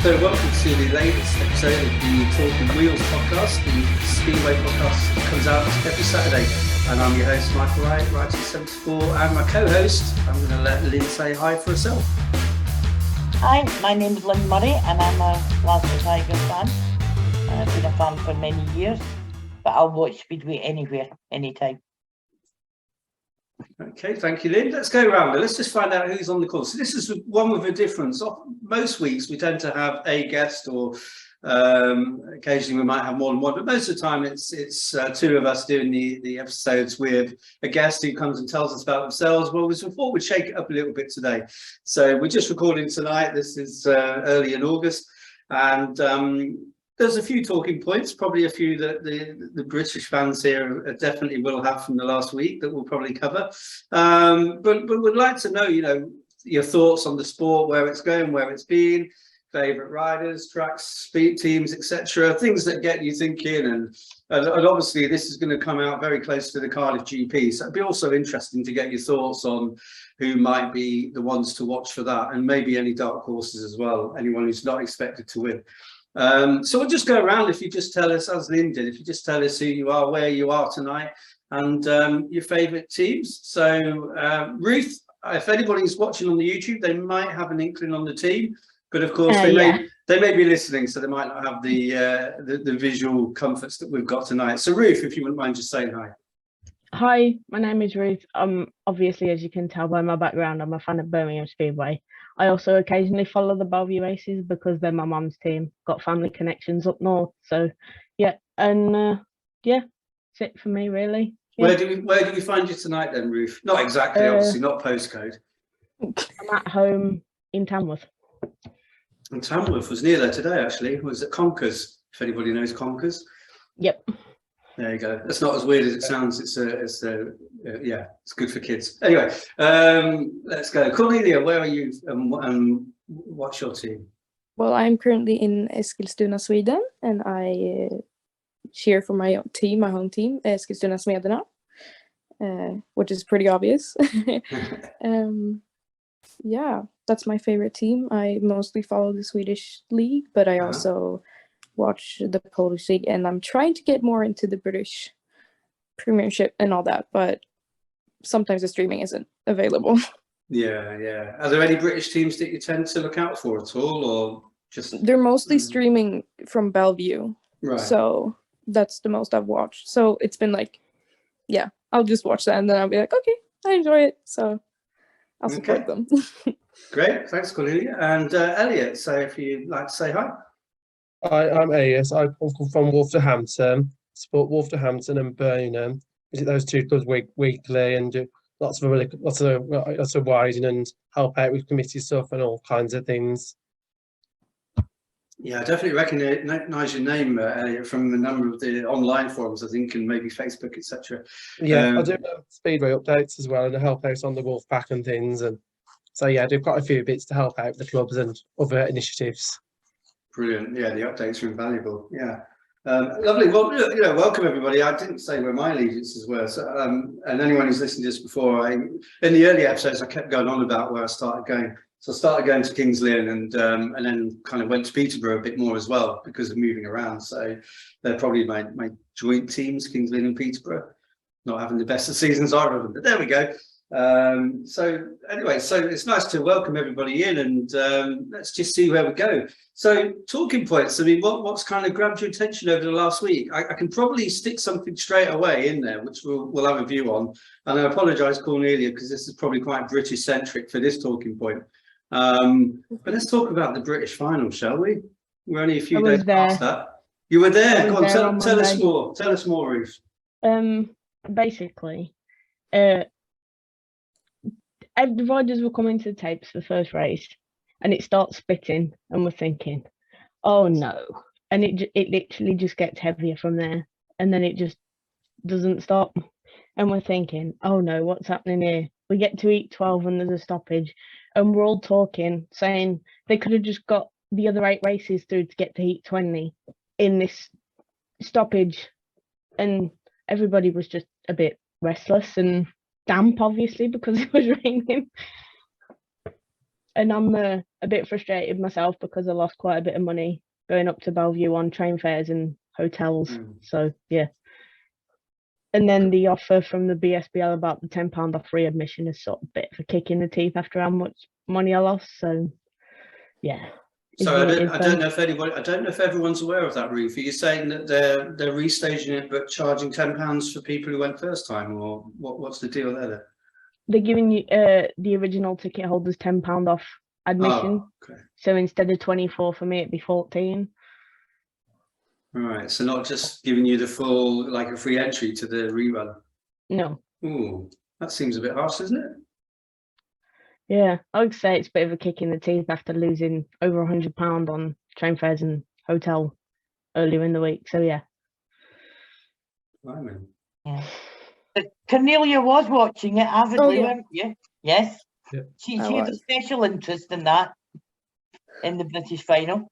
So welcome to the latest episode of the Talking Wheels podcast. The Speedway podcast comes out every Saturday. And I'm your host, Michael Wright, Wrighty74, and my co-host, I'm going to let Lynne say hi for herself. Hi, my name is Lynne Murray and I'm a Glasgow Tigers fan. I've been a fan for many years, but I'll watch Speedway anywhere, anytime. Okay, thank you, Lynne. Let's go around and let's just find out who's on the call. So this is one with a difference. Most weeks we tend to have a guest, or occasionally we might have more than one, but most of the time it's two of us doing the episodes with a guest who comes and tells us about themselves. Well, we thought we'd shake it up a little bit today. So we're just recording tonight. This is early in August, and there's a few talking points, probably a few that the British fans here definitely will have from the last week that we'll probably cover. But we'd like to know, your thoughts on the sport, where it's going, where it's been, favourite riders, tracks, speed teams, etc. Things that get you thinking. And obviously this is going to come out very close to the Cardiff GP. So it'd be also interesting to get your thoughts on who might be the ones to watch for that, and maybe any dark horses as well, anyone who's not expected to win. So we'll just go around. If you just tell us, as Lynne did, if you just tell us who you are, where you are tonight, and your favourite teams. So Ruth, if anybody's watching on the YouTube, they might have an inkling on the team, but of course they may be listening, so they might not have the visual comforts that we've got tonight. So Ruth, if you wouldn't mind just saying hi. Hi, my name is Ruth. Obviously, as you can tell by my background, I'm a fan of Birmingham Speedway. I also occasionally follow the Bellevue races because they're my mum's team. Got family connections up north, so yeah, and that's it for me, really. Yeah. Where do we find you tonight then, Ruth? Not exactly, obviously, not postcode. I'm at home in Tamworth. And Tamworth was near there today, actually. Was at Conkers, if anybody knows Conkers. Yep. There you go. That's not as weird as it sounds. It's good for kids. Anyway, let's go. Cornelia, where are you and what's your team? Well, I'm currently in Eskilstuna, Sweden, and I cheer for my team, my home team, Eskilstuna Smederna, which is pretty obvious. Yeah, that's my favorite team. I mostly follow the Swedish league, but I also watch the Polish league, and I'm trying to get more into the British Premiership and all that, but sometimes the streaming isn't available. Yeah. Are there any British teams that you tend to look out for at all, or just? They're mostly streaming from Bellevue, right? So that's the most I've watched. So it's been like, I'll just watch that, and then I'll be like, okay, I enjoy it, so I'll support them. Great, thanks, Cornelia. And Elliott, so if you'd like to say hi. Hi, I'm Elliott. I come from Wolverhampton, support Wolverhampton and Birmingham. Visit those two clubs weekly and do lots of riding and help out with committee stuff and all kinds of things. Yeah, I definitely recognise your name, Elliott, from a number of the online forums, I think, and maybe Facebook, etc. Yeah, I do Speedway updates as well, and I help out on the Wolf Pack and things. And so, yeah, I do quite a few bits to help out the clubs and other initiatives. Brilliant. Yeah, the updates are invaluable. Yeah. Lovely. Well, welcome everybody. I didn't say where my allegiances were. So, and anyone who's listened to this before, in the early episodes, I kept going on about where I started going. So I started going to Kings Lynn and then kind of went to Peterborough a bit more as well because of moving around. So they're probably my joint teams, Kings Lynn and Peterborough, not having the best of seasons either of them. But there we go. So anyway, so it's nice to welcome everybody in, and let's just see where we go. So talking points, I mean, what's kind of grabbed your attention over the last week? I can probably stick something straight away in there, which we'll have a view on. And I apologise, Cornelia, because this is probably quite British centric for this talking point. But let's talk about the British final, shall we? We're only a few days past that. You were there. Go on, tell us more. Tell us more, Ruth. Basically, the riders were coming to the tapes for the first race, and it starts spitting, and we're thinking, oh no, and it literally just gets heavier from there, and then it just doesn't stop, and we're thinking, oh no, what's happening here? We get to heat 12 and there's a stoppage, and we're all talking, saying they could have just got the other 8 races through to get to heat 20 in this stoppage, and everybody was just a bit restless and damp, obviously, because it was raining. And I'm a bit frustrated myself because I lost quite a bit of money going up to Bellevue on train fares and hotels. So yeah. And then the offer from the BSBL about the £10 off free admission is sort of a bit of a kick in the teeth after how much money I lost. So yeah. So I don't know if everyone's aware of that, Ruth. Are you saying that they're restaging it but charging £10 for people who went first time, or what's the deal there? They're giving you the original ticket holders £10 off admission. Oh, okay. So instead of 24 for me, it'd be 14. Right. So not just giving you the full, like a free entry to the rerun. No. Ooh, that seems a bit harsh, isn't it? Yeah, I would say it's a bit of a kick in the teeth after losing over £100 on train fares and hotel earlier in the week. So yeah. Right. Yeah. But Cornelia was watching it avidly, yeah. weren't you? Yes. Yeah. She had a special interest in that, in the British final.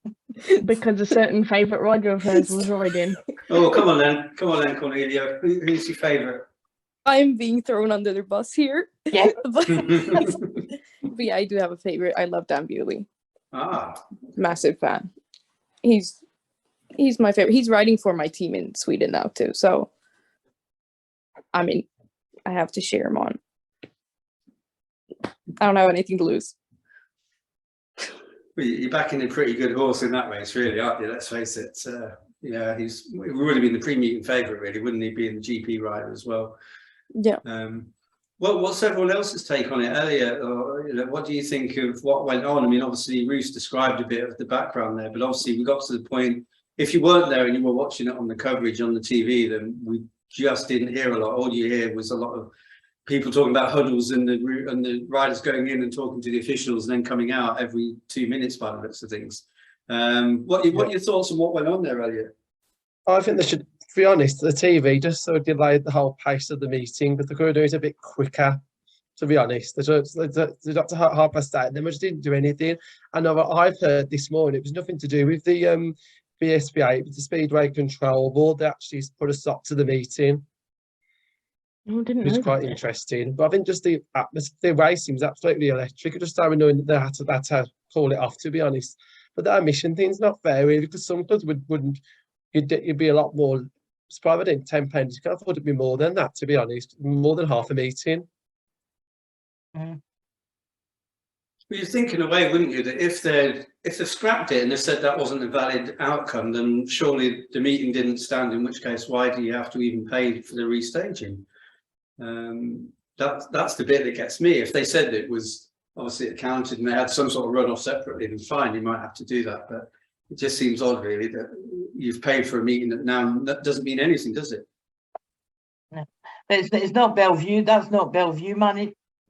Because a certain favourite rider of hers was riding. Oh, come on then, Cornelia. Who's your favourite? I'm being thrown under the bus here. Yeah. but yeah, I do have a favorite. I love Dan Bewley. Massive fan. He's my favorite. He's riding for my team in Sweden now too. So I mean, I have to cheer him on. I don't have anything to lose. Well, you're backing a pretty good horse in that race, really, aren't you? Let's face it. Yeah, he would have been the pre-meeting favourite, really, wouldn't he? Being the GP rider as well. Yeah. What's everyone else's take on it, Elliott? Or what do you think of what went on? I mean, obviously, Ruth described a bit of the background there, but obviously, we got to the point. If you weren't there and you were watching it on the coverage on the TV, then we just didn't hear a lot. All you hear was a lot of people talking about huddles and the riders going in and talking to the officials and then coming out every 2 minutes by the looks of things. What are your thoughts on what went on there, Elliott? I think they should, to be honest, the TV just so delayed the whole pace of the meeting, but they could do it a bit quicker. To be honest, they got to 8:30, and they just didn't do anything. I know what I've heard this morning. It was nothing to do with the BSBA, but the Speedway Control Board. They actually put a stop to the meeting. Oh, It was quite interesting, but I think just the atmosphere, the racing was absolutely electric. It just started knowing that they had to call it off, to be honest. But that admission thing's not fair, really, because some clubs wouldn't. You'd be a lot more. It's probably £10. You can't afford to be more than that, to be honest. More than half a meeting. Mm. Well, you'd think in a way, wouldn't you, that if they've scrapped it and they said that wasn't a valid outcome, then surely the meeting didn't stand. In which case, why do you have to even pay for the restaging? That's the bit that gets me. If they said it was obviously it counted and they had some sort of runoff separately, then fine, you might have to do that. But it just seems odd, really, that you've paid for a meeting that doesn't mean anything, does it? No. But it's not Bellevue. That's not Bellevue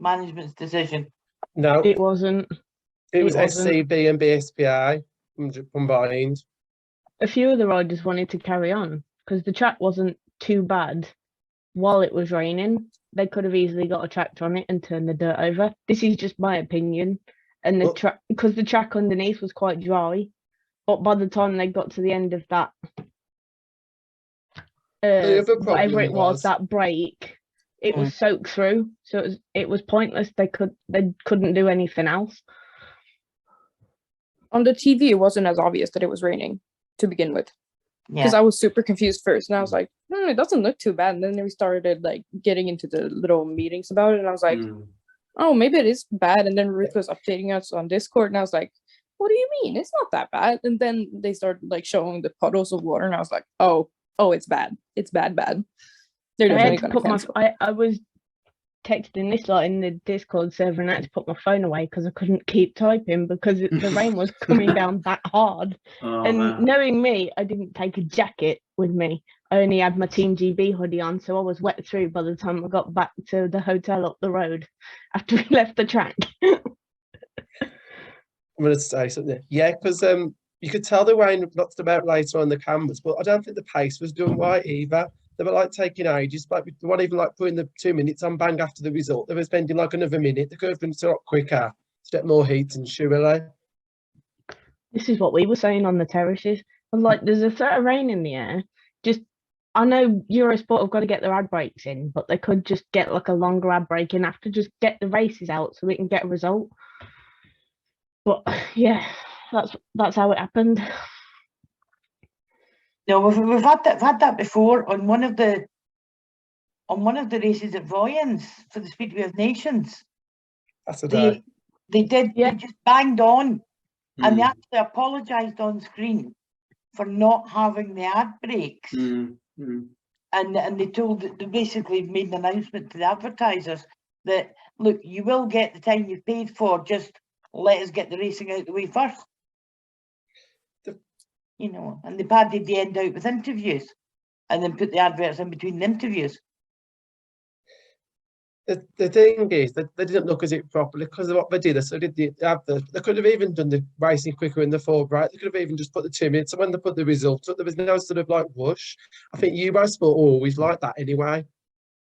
management's decision. No, It wasn't. it was wasn't. SCB and BSPI combined. A few of the riders wanted to carry on because the track wasn't too bad while it was raining. They could have easily got a tractor on it and turned the dirt over. This is just my opinion. And the track, because the track underneath was quite dry, but by the time they got to the end of that, whatever it was, that break, it was soaked through. So it was pointless. They couldn't do anything else. On the TV, it wasn't as obvious that it was raining to begin with. Because I was super confused first, and I was like, it doesn't look too bad. And then we started like getting into the little meetings about it, and I was like, oh, maybe it is bad. And then Ruth was updating us on Discord, and I was like, what do you mean? It's not that bad. And then they started like showing the puddles of water, and I was like, oh, it's bad. It's bad. They're definitely going to cancel. I was texting this lot in the Discord server, and I had to put my phone away because I couldn't keep typing because the rain was coming down that hard. Man. Knowing me, I didn't take a jacket with me. I only had my Team GB hoodie on, so I was wet through by the time I got back to the hotel up the road after we left the track. I'm going to say something. Yeah, because you could tell the rain knocked about later on the cameras, but I don't think the pace was done right either. They were like taking ages, like they weren't even like putting the 2 minutes on bang after the result. They were spending like another minute. They could have been a lot quicker to get more heat and surely. This is what we were saying on the terraces. I'm like, there's a threat of rain in the air. I know Eurosport have got to get their ad breaks in, but they could just get like a longer ad break in after, just get the races out so we can get a result. But yeah, that's how it happened. No, we've had that before on one of the races at Voyens for the Speedway of Nations. That's a day. They Yeah. just banged on, and they Mm, actually apologised on screen for not having the ad breaks. mm, mm. And they basically made an announcement to the advertisers that, look, you will get the time you've paid for, just let us get the racing out the way first. You know, and they padded the end out with interviews and then put the adverts in between the interviews. The thing is that they didn't look at it properly because of what they did. So did the advert. They could have even done the racing quicker in the forward, right? They could have even just put the 2 minutes. And when they put the results up, there was no sort of like rush. I think UK Sport always like that anyway.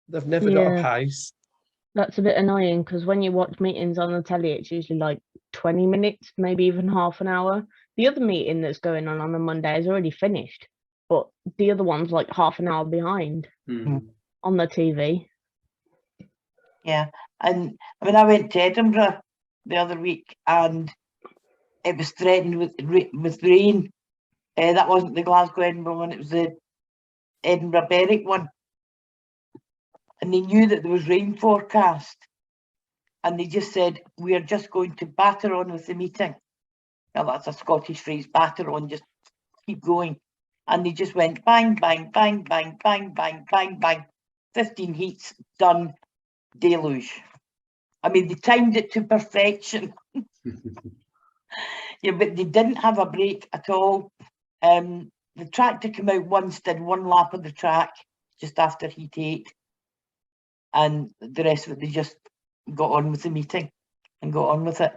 They've never got a Yeah. pace. That's a bit annoying because when you watch meetings on the telly, it's usually like 20 minutes, maybe even half an hour. The other meeting that's going on a Monday is already finished, but the other one's like half an hour behind Mm. on the TV. Yeah, and I mean, I went to Edinburgh the other week, and it was threatened with rain. That wasn't the Glasgow Edinburgh one; it was the Edinburgh Berwick one, and they knew that there was rain forecast, and they just said, "We are just going to batter on with the meeting." Now that's a Scottish phrase, batter on, just keep going, and they just went bang, bang, bang, bang, bang, bang, bang, bang, 15 heats done. Deluge. I mean, they timed it to perfection. Yeah, but they didn't have a break at all. The tractor came out once, did one lap of the track just after heat 8, and the rest of it they just got on with the meeting and got on with it.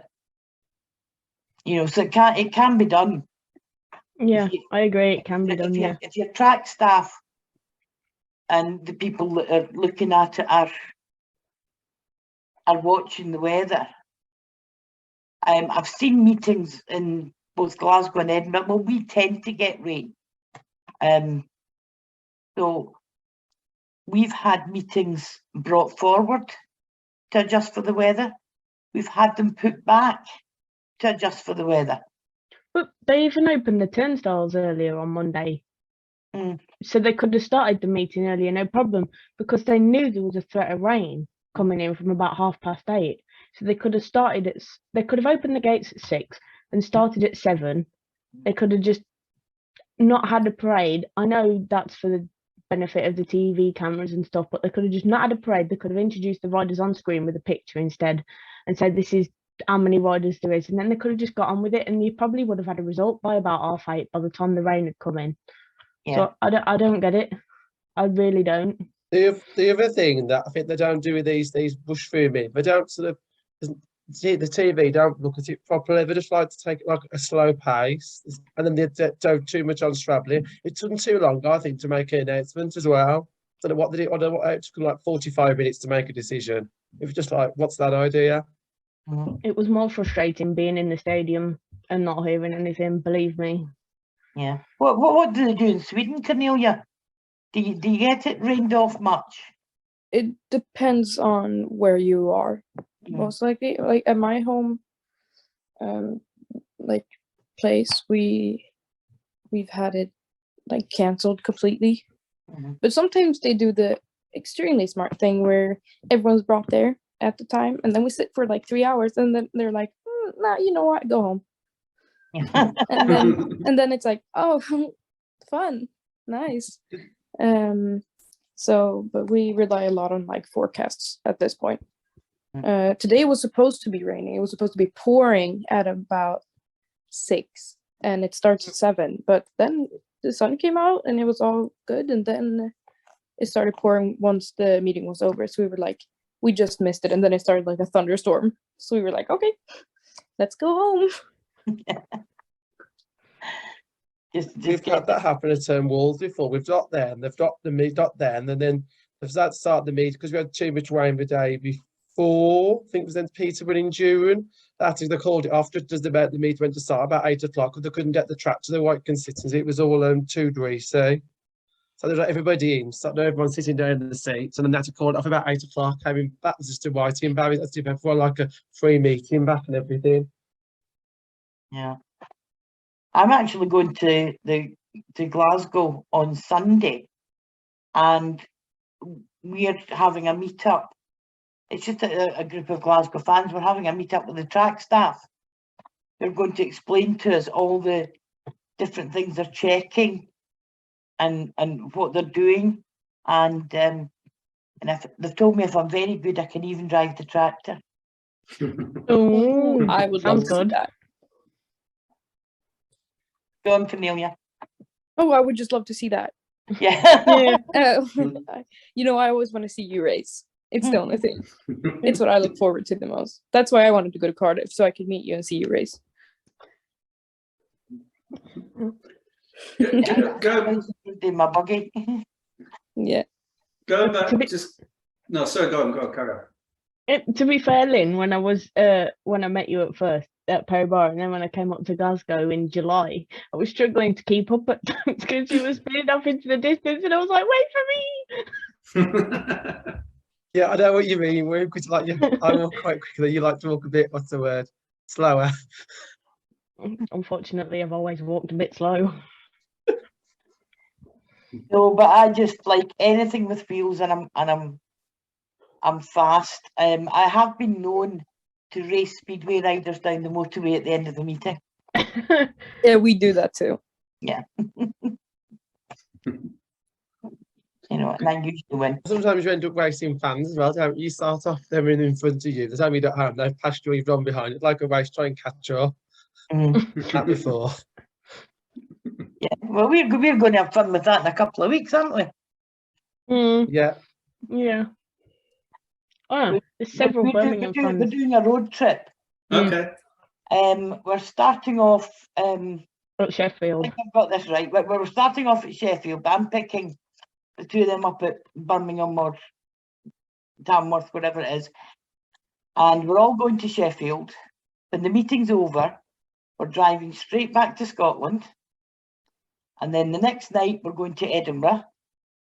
You know, so it can be done. Yeah, I agree. It can be done. Yeah. If your track staff and the people that are looking at it are watching the weather. I've seen meetings in both Glasgow and Edinburgh. Well, we tend to get rain. So we've had meetings brought forward to adjust for the weather. We've had them put back to adjust for the weather. But they even opened the turnstiles earlier on Monday. Mm. So they could have started the meeting earlier, no problem, because they knew there was a threat of rain coming in from about 8:30. So they could have started they could have opened the gates at 6 and started at 7. They could have just not had a parade. I know that's for the benefit of the TV cameras and stuff, but they could have just not had a parade. They could have introduced the riders on screen with a picture instead and said this is how many riders there is, and then they could have just got on with it, and you probably would have had a result by about 8:30 by the time the rain had come in. Yeah. So I don't get it. I really don't. The other thing that I think they don't do with these bush filming, they don't sort of, the TV don't look at it properly. They just like to take it like a slow pace, and then they don't too much on straddling. It took them too long, I think, to make an announcement as well. I don't know what they did. I don't know what, it took them like 45 minutes to make a decision. It was just like, what's that idea? It was more frustrating being in the stadium and not hearing anything, believe me. Yeah. What do they do in Sweden, Cornelia? Do you get it rained off much? It depends on where you are. Most likely, like at my home, like place, we've had it like cancelled completely. But sometimes they do the extremely smart thing where everyone's brought there at the time, and then we sit for like 3 hours, and then they're like, "Nah, you know what? Go home." and then it's like, "Oh, fun, nice." So, but we rely a lot on like forecasts at this point. Today was supposed to be raining. It was supposed to be pouring at about 6, and it starts at 7. But then the sun came out, and it was all good. And then it started pouring once the meeting was over. So we were like, we just missed it. And then it started like a thunderstorm. So we were like, okay, let's go home. We've had that happen at Wolves before. We've got there, and they've got the meet, got there, and then they've had to start the meet because we had too much rain the day before. I think it was in Peterborough in June. That's they called it off just about the meet went to start about 8 o'clock because they couldn't get the track to the right consistency. It was all too greasy. So they let everybody in, so everyone sitting down in the seats, and then they had to call it off about 8 o'clock. Having that was just a whiting Barry. That's for like a free meeting back and everything. Yeah. I'm actually going to Glasgow on Sunday, and we're having a meet-up. It's just a group of Glasgow fans. We're having a meet-up with the track staff. They're going to explain to us all the different things they're checking and what they're doing. And if they've told me if I'm very good, I can even drive the tractor. Oh, I would sounds love to see good. that. Go on, Cornelia. Oh, I would just love to see that. Yeah. Yeah. You know, I always want to see you race. It's the only thing. It's what I look forward to the most. That's why I wanted to go to Cardiff, so I could meet you and see you race. Go In my buggy. Yeah. Going back, To be- just no. Sorry, go on, carry on. To be fair, Lynn, when I met you at first at Perry Bar, and then when I came up to Glasgow in July, I was struggling to keep up at times because you were speeding off into the distance, and I was like, "Wait for me!" Yeah, I know what you mean. Because like I walk quite quickly. You like to walk a bit. What's the word? Slower. Unfortunately, I've always walked a bit slow. No, but I just like anything with wheels, and I'm fast. I have been known to race speedway riders down the motorway at the end of the meeting. Yeah, we do that too. You know, and I usually win. Sometimes you end up racing fans as well. Don't you? You start off them in front of you. The time you don't have, they've passed you, you've run behind. It's like a race, try and catch up. That before. Yeah, well, we're going to have fun with that in a couple of weeks, aren't we? Yeah. Oh, there's several Birmingham We're fans. doing a road trip. Okay. We're starting off. At I Sheffield. think I've got this right. We're starting off at Sheffield, but I'm picking the two of them up at Birmingham or Tamworth, whatever it is. And we're all going to Sheffield. When the meeting's over, we're driving straight back to Scotland. And then the next night, we're going to Edinburgh.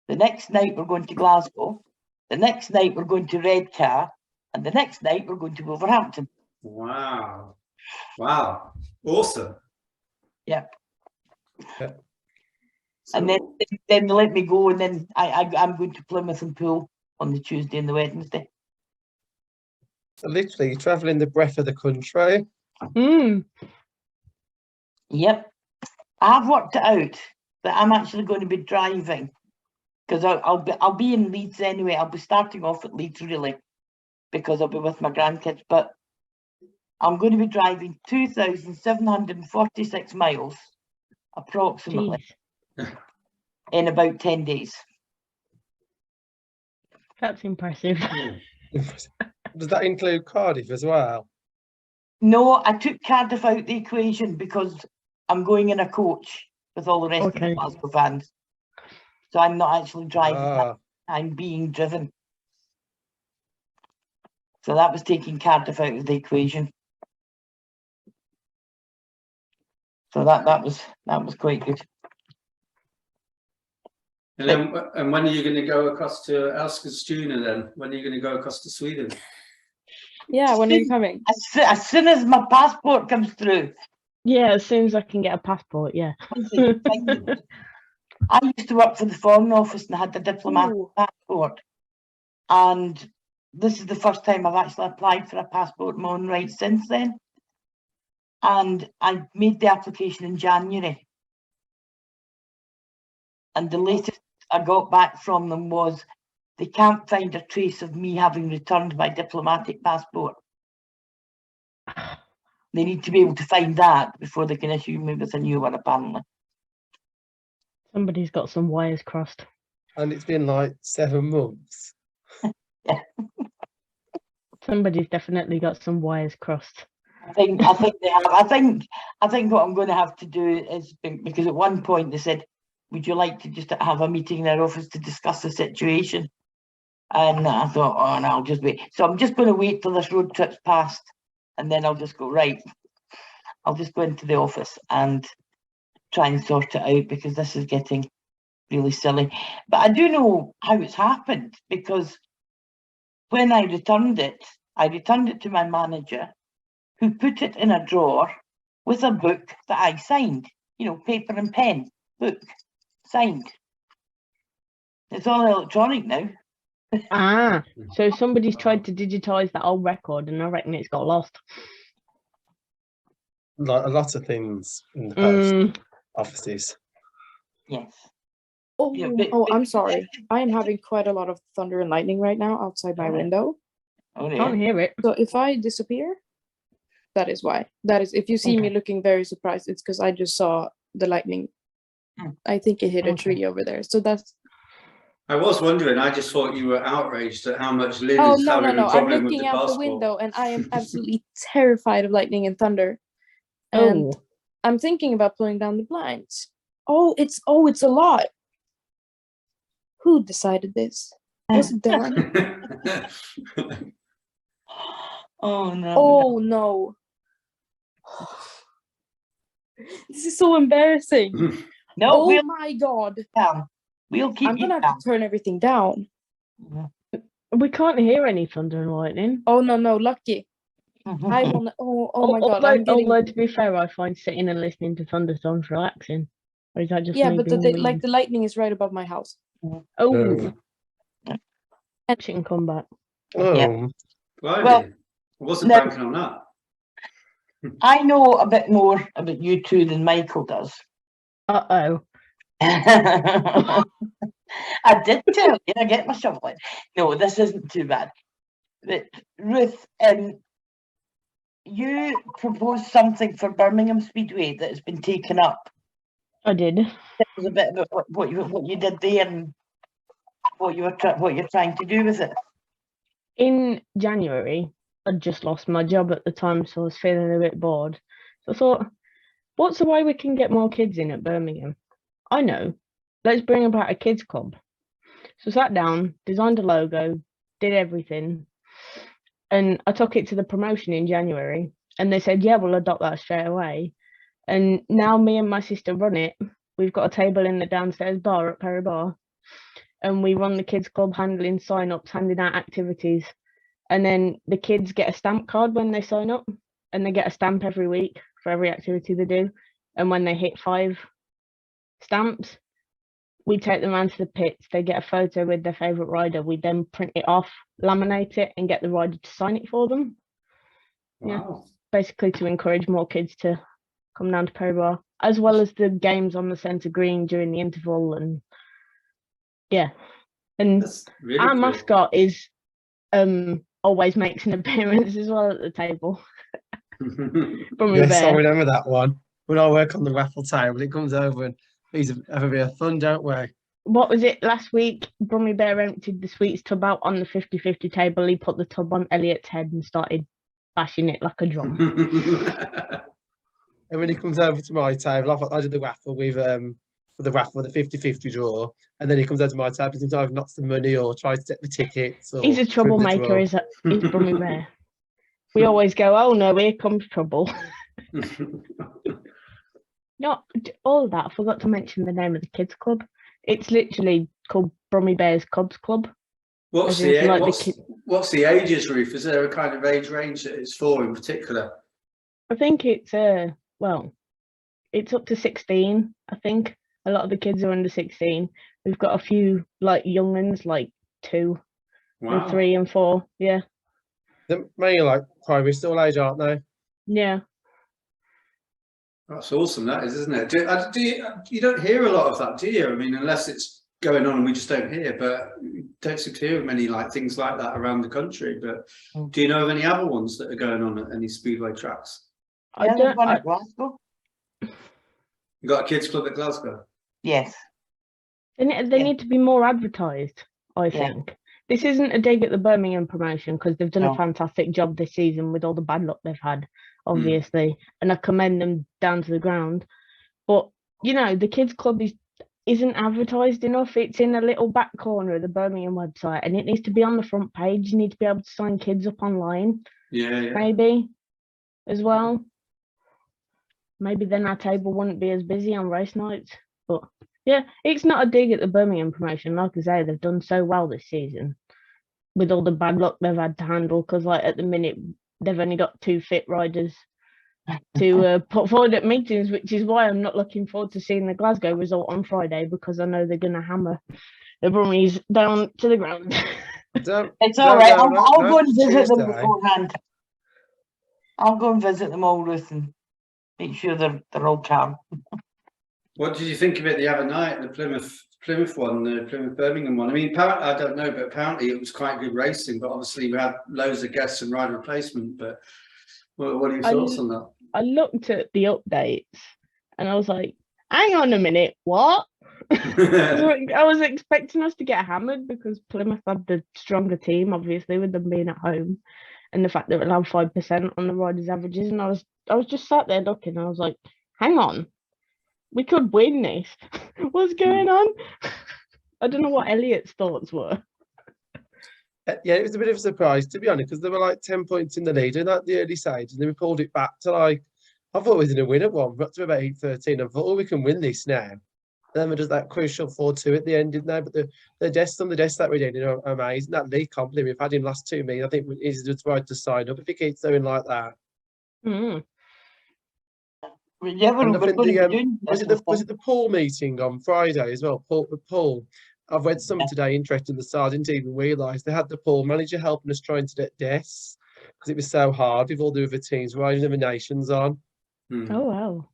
The next night, we're going to Glasgow. The next night, we're going to Redcar. And the next night, we're going to Wolverhampton. Wow. Wow. Awesome. Yeah. So, And then they let me go, and then I'm going to Plymouth and Poole on the Tuesday and the Wednesday. So literally, you're traveling the breadth of the country. Yep. I have worked it out that I'm actually going to be driving, because I'll be in Leeds anyway. I'll be starting off at Leeds really, because I'll be with my grandkids. But I'm going to be driving 2,746 miles, approximately, in about 10 days. That's impressive. Does that include Cardiff as well? No, I took Cardiff out the equation because I'm going in a coach with all the rest of the Glasgow fans. So I'm not actually driving, I'm being driven. So that was taking Cardiff out of the equation. So that was quite good. And then, and when are you going to go across to Eskilstuna then? When are you going to go across to Sweden? Yeah, when are you coming? As soon as my passport comes through. Yeah, as soon as I can get a passport, yeah. I used to work for the Foreign Office and I had the diplomatic passport. And this is the first time I've actually applied for a passport in my own right since then. And I made the application in January. And the latest I got back from them was they can't find a trace of me having returned my diplomatic passport. They need to be able to find that before they can issue me with a new one, apparently. Somebody's got some wires crossed. And it's been like 7 months. Yeah. Somebody's definitely got some wires crossed. I think they have. I think what I'm going to have to do is, because at one point they said, would you like to just have a meeting in our office to discuss the situation? And I thought, oh, no, I'll just wait. So I'm just going to wait till this road trip's passed, and then I'll just go, right, I'll just go into the office and try and sort it out, because this is getting really silly. But I do know how it's happened, because when I returned it to my manager, who put it in a drawer with a book that I signed. You know, paper and pen, book, signed. It's all electronic now. Ah, so somebody's tried to digitise that old record, and I reckon it's got lost. Like a lot of things in the post Mm, offices. Yes. Oh, Yeah, but- oh, I'm sorry. I am having quite a lot of thunder and lightning right now outside my Alright. window. Oh, can't yeah. hear it. So if I disappear, that is why. That is, if you see me Okay. looking very surprised, it's because I just saw the lightning. Mm. I think it hit a Okay. tree over there. So that's. I was wondering, I just thought you were outraged at how much Lynn Oh is no, having no, a no! I'm problem with looking the out the passport. window, and I am absolutely terrified of lightning and thunder. And Oh, I'm thinking about pulling down the blinds. Oh, it's a lot. Who decided this? Was it Darren? Oh, no. Oh no. This is so embarrassing. No, Oh we'll my god. calm. We'll keep I'm you gonna have calm. to turn everything down. we can't hear any thunder and lightning. Oh no, lucky. I want oh my god, I'm getting Although to be fair, I find sitting and listening to thunderstorms relaxing. Or is that just yeah, me but being the weird? lightning is right above my house. Oh, she can come back. Oh, Yeah. Blimey. Well, I wasn't no. banking on that. I know a bit more about you two than Michael does. Uh-oh. I did tell you, I get my shoveling. No, this isn't too bad. But Ruth, you proposed something for Birmingham Speedway that has been taken up. I did. It was a bit about what you did there and what you're trying to do with it. In January, I'd just lost my job at the time, so I was feeling a bit bored. So I thought, what's the way we can get more kids in at Birmingham? I know. Let's bring about a kids club. So I sat down, designed a logo, did everything, and I took it to the promotion in January, and they said, yeah, we'll adopt that straight away. And now me and my sister run it. We've got a table in the downstairs bar at Perry Bar, and we run the kids club, handling sign-ups, handing out activities. And then the kids get a stamp card when they sign up, and they get a stamp every week for every activity they do. And when they hit 5 stamps, we take them around to the pits. They get a photo with their favourite rider. We then print it off, laminate it, and get the rider to sign it for them. Yeah. Wow. Basically to encourage more kids to come down to Perry Bar, as well as the games on the centre green during the interval. And yeah, and That's really our cool. mascot is always makes an appearance as well at the table. From yes, I Bear. remember that one. When I work on the raffle table, it comes over and these have a bit of fun, don't we? What was it last week? Brummy Bear emptied the sweets tub out on the 50-50 table. He put the tub on Elliott's head and started bashing it like a drum. And when he comes over to my table, I did the raffle with the 50-50 draw, and then he comes over to my table and either knocks the money or tries to take the tickets. Or He's a win the troublemaker, draw. is Brummy Bear. We always go, oh no, here comes trouble. Not all of that. I forgot to mention the name of the kids club. It's literally called Brummy Bear's Cubs Club. What's As in, the like, what's the ages, Ruth? Is there a kind of age range that it's for in particular? I think it's well, it's up to 16. I think a lot of the kids are under 16. We've got a few like young ones, like 2 Wow. and 3 and 4. Yeah, They're mainly like primary school age, aren't they? yeah. That's awesome, that is, isn't it? You don't hear a lot of that, do you? I mean, unless it's going on and we just don't hear, but you don't seem to hear many like things like that around the country. But do you know of any other ones that are going on at any speedway tracks? Yeah, there's one at Glasgow. You got a kids club at Glasgow? Yes. They Yeah. need to be more advertised, I Yeah. think. This isn't a dig at the Birmingham promotion because they've done No. a fantastic job this season with all the bad luck they've had, obviously, and I commend them down to the ground. But you know, the kids club isn't advertised enough. It's in a little back corner of the Birmingham website, and it needs to be on the front page. You need to be able to sign kids up online, Yeah. maybe, as well. Maybe then our table wouldn't be as busy on race nights. But yeah, it's not a dig at the Birmingham promotion. Like I say, they've done so well this season with all the bad luck they've had to handle. Because like at the minute, they've only got 2 fit riders, to put forward at meetings, which is why I'm not looking forward to seeing the Glasgow result on Friday, because I know they're going to hammer the Brummies down to the ground. It's all right. I'll go and it's visit them Tuesday. beforehand. I'll go and visit them all, Ruth, and make sure they're all calm. What did you think of it the other night, the Plymouth one, the Plymouth Birmingham one? I mean, I don't know, but apparently it was quite good racing. But obviously we had loads of guests and rider replacement. But what are your thoughts on that? I looked at the updates and I was like, hang on a minute, what? I was expecting us to get hammered because Plymouth had the stronger team, obviously, with them being at home, and the fact that it allowed 5% on the riders' averages. And I was just sat there looking, and I was like, hang on, we could win this. What's going on? I don't know what Elliott's thoughts were. Yeah, it was a bit of a surprise, to be honest, because they were like 10 points in the lead in that the early stage, and then we pulled it back to like, I thought we was going to win at one, got to about 8-13. I thought, oh, we can win this now. And then we just that crucial 4-2 at the end, didn't they? But the desk that we did, amazing. That league compliment, we've had him last 2 meetings. I think he's just right to sign up if he keeps doing like that. Yeah, And I think was it the Paul meeting on Friday as well? Paul. I've read some today interesting. The side didn't even realise they had the Paul manager helping us trying to get desks because it was so hard with all the other teams riding the nations on. Oh wow.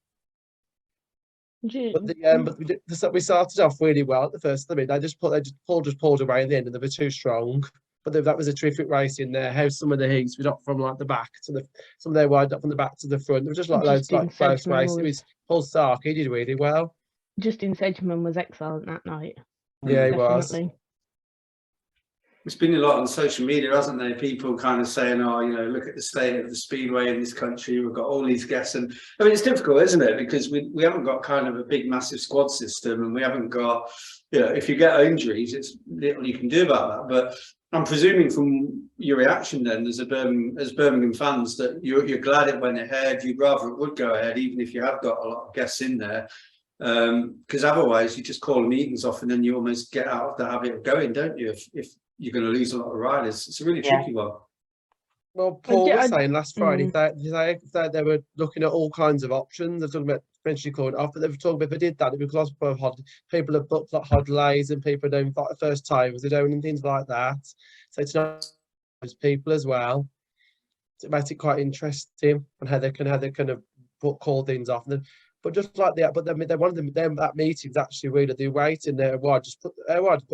But we started off really well at the first. I mean, Paul just pulled away in the end, and they were too strong. But that was a terrific race in there. How some of the heats were up from like the back to some of their wide up from the back to the front. There was just like loads like close race. It was Paul Stark. He did really well. Justin Sedgman was excellent that night. Yeah, he Definitely. was. It's been a lot on social media, hasn't there? People kind of saying, oh, look at the state of the Speedway in this country. We've got all these guests. And I mean, it's difficult, isn't it? Because we haven't got kind of a big, massive squad system, and we haven't got, if you get injuries, it's little you can do about that. But I'm presuming from your reaction then, as Birmingham fans, that you're glad it went ahead. You'd rather it would go ahead, even if you have got a lot of guests in there. Because otherwise you just call the meetings off and then you almost get out of the habit of going, don't you? If you're going to lose a lot of riders, it's a really tricky one. Well, Paul was saying last Friday that they were looking at all kinds of options. They're talking about eventually calling it off, but they were talking about if they did that, it would because people have booked like holidays and people are doing first timers, they're doing and things like that. So it's not those people as well. So it makes it quite interesting on how they kind of call things off. But just like that, but they wanted them that meeting's actually really they're waiting there. Why just put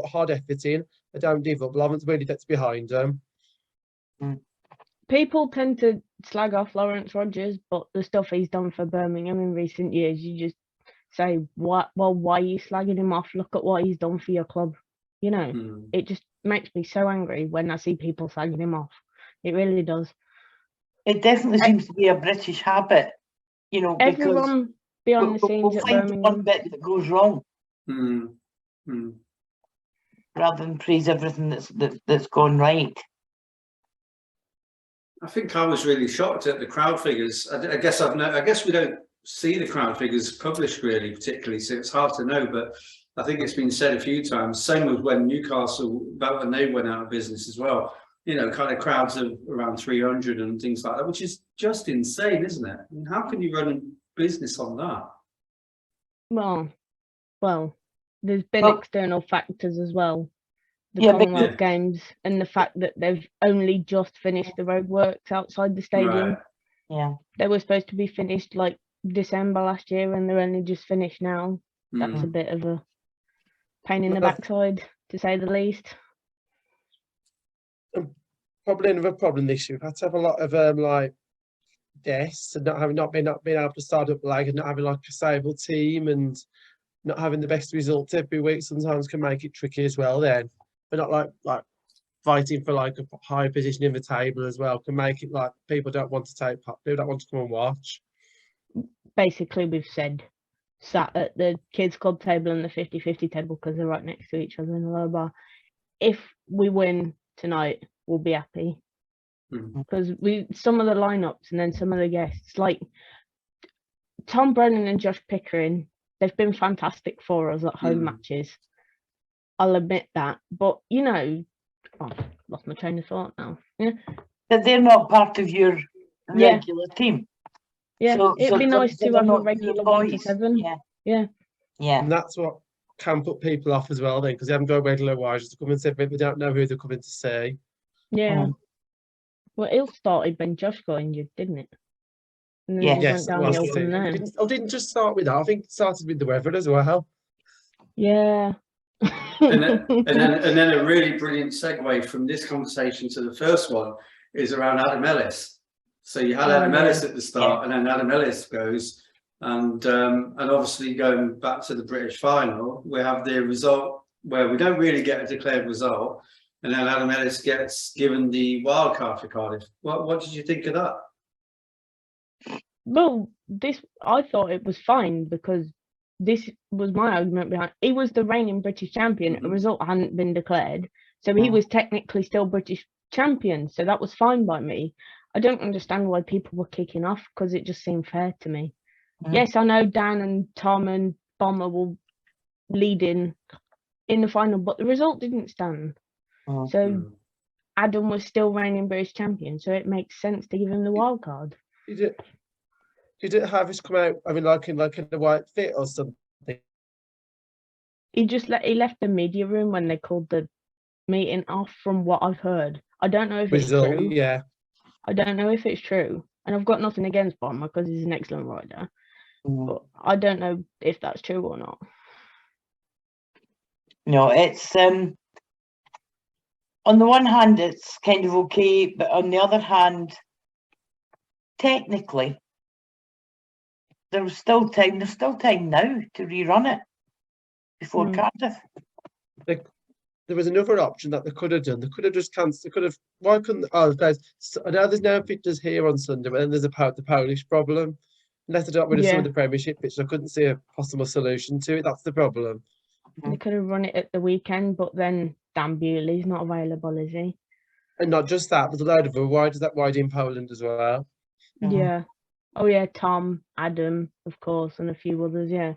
hard effort in. They don't give up. Lawrence really gets behind them. People tend to slag off Lawrence Rogers, but the stuff he's done for Birmingham in recent years, you just say, "What? Well, why are you slagging him off? Look at what he's done for your club." It just makes me so angry when I see people slagging him off. It really does. It definitely seems to be a British habit, Everyone behind the scenes at Birmingham. One bit that goes wrong, rather than praise everything that's gone right. I think I was really shocked at the crowd figures. I guess we don't see the crowd figures published really particularly, so it's hard to know. But I think it's been said a few times. Same as when Newcastle, about when they went out of business as well. Kind of crowds of around 300 and things like that, which is just insane, isn't it? I mean, how can you run a business on that? Well, there's been external factors as well. The Commonwealth Games and the fact that they've only just finished the roadworks outside the stadium. Right. Yeah. They were supposed to be finished like December last year and they're only just finished now. That's a bit of a pain in the backside, to say the least. Probably another problem this year. We've had to have a lot of deaths and not being able to start up and not having like a stable team and not having the best results every week sometimes can make it tricky as well then. But not like fighting for like a high position in the table as well can make it like people don't want to come and watch. Basically, we've said sat at the kids club table and the 50-50 table because they're right next to each other in the lower bar. If we win tonight, we'll be happy because some of the lineups and then some of the guests like Tom Brennan and Josh Pickering, they've been fantastic for us at home matches. I'll admit that, but I've lost my train of thought now. But they're not part of your regular team. Yeah, it'd be nice to they're have a not the regular 1 to boys. 7. Yeah, Yeah. yeah, And that's what can put people off as well then, because they haven't got regular wires to come and say, but they don't know who they're coming to see. Yeah. Mm. Well, it started when Josh got injured, didn't it? And then Yes. it Yes, went it was. downhill from there. I didn't just start with that. I think it started with the weather as well. Yeah. And then a really brilliant segue from this conversation to the first one is around Adam Ellis. So you had Adam Ellis at the start, and then Adam Ellis goes, and obviously going back to the British final, we have the result where we don't really get a declared result, and then Adam Ellis gets given the wild card for Cardiff. What did you think of that? Well, I thought it was fine because this was my argument behind. He was the reigning British champion. A result hadn't been declared, so he was technically still British champion. So that was fine by me. I don't understand why people were kicking off because it just seemed fair to me. Yes, I know Dan and Tom and Bomber were leading in the final, but the result didn't stand. So Adam was still reigning British champion, so it makes sense to give him the wild card. Did it have his come out? I mean, like in the white fit or something. He left the media room when they called the meeting off. From what I've heard, I don't know if it's true. Yeah, I don't know if it's true, and I've got nothing against Bomber because he's an excellent rider, but I don't know if that's true or not. No, it's on the one hand it's kind of okay, but on the other hand, technically, there's still time now to rerun it before Cardiff. There was another option that they could have done. They could have just cancelled. They could have. Why couldn't? Oh, guys, I know there's no pictures here on Sunday, but then there's the Polish problem. Unless they got rid of some of the Premiership pitches, I couldn't see a possible solution to it. That's the problem. They could have run it at the weekend, but then Dan Bewley's not available, is he? And not just that, there's a load of other riders that ride in Poland as well. Yeah. Oh yeah, Tom, Adam, of course, and a few others. Yeah.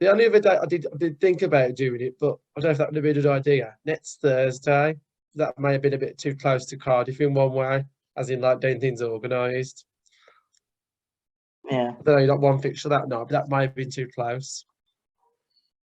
The only other day I did think about doing it, but I don't know if that would have been a good idea. Next Thursday, that may have been a bit too close to Cardiff in one way, as in like doing things organised. Yeah. I don't know, not one fixture that night, but that might have been too close.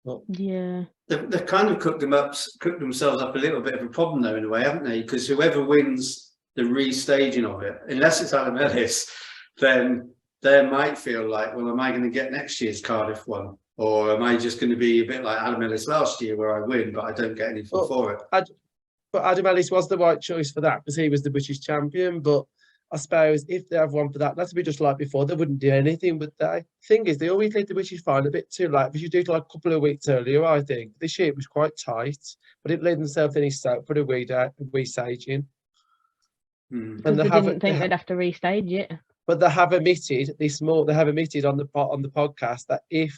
But Yeah. They've kind of cooked themselves up a little bit of a problem though, in a way, haven't they? Because whoever wins the restaging of it, unless it's Adam Ellis, then they might feel like, well, am I going to get next year's Cardiff one? Or am I just going to be a bit like Adam Ellis last year where I win, but I don't get anything for it? But Adam Ellis was the right choice for that because he was the British champion. But I suppose if they have one for that, that'd be just like before. They wouldn't do anything, would they? Thing is, they always leave the British final a bit too late. They should do it like a couple of weeks earlier, I think. This year it was quite tight, but it led themselves any soap for the restaging. And they didn't think they'd have to restage it. But they have admitted They have admitted on the podcast that if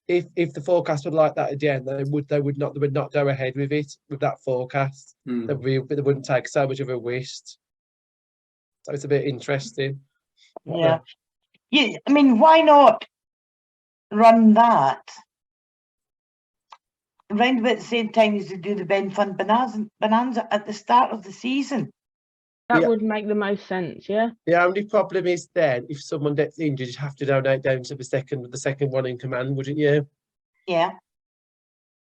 the forecast would like that again, they would not go ahead with it with that forecast. They wouldn't take so much of a risk. So it's a bit interesting. Yeah. Yeah. I mean, why not run that around about the same time as they do the Ben Fun Bonanza at the start of the season? That would make the most sense, yeah. The only problem is then if someone gets injured, you'd have to donate down to the second one in command, wouldn't you? Yeah.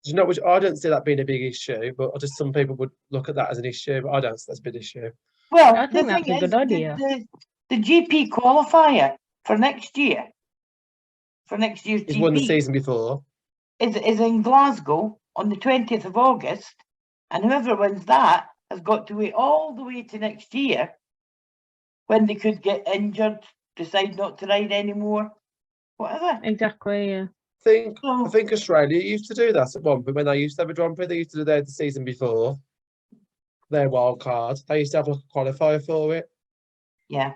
You know, which I don't see that being a big issue, but just some people would look at that as an issue, but I don't see that's a big issue. Well, I think that's a good idea. The GP qualifier for next year's He's GP won the season before. is in Glasgow on the 20th of August, and whoever wins that has got to wait all the way to next year when they could get injured, decide not to ride anymore, whatever. Exactly, yeah. I think Australia used to do that at one point when they used to have a Grand Prix. They used to do that the season before their wild card. They used to have like a qualifier for it. Yeah.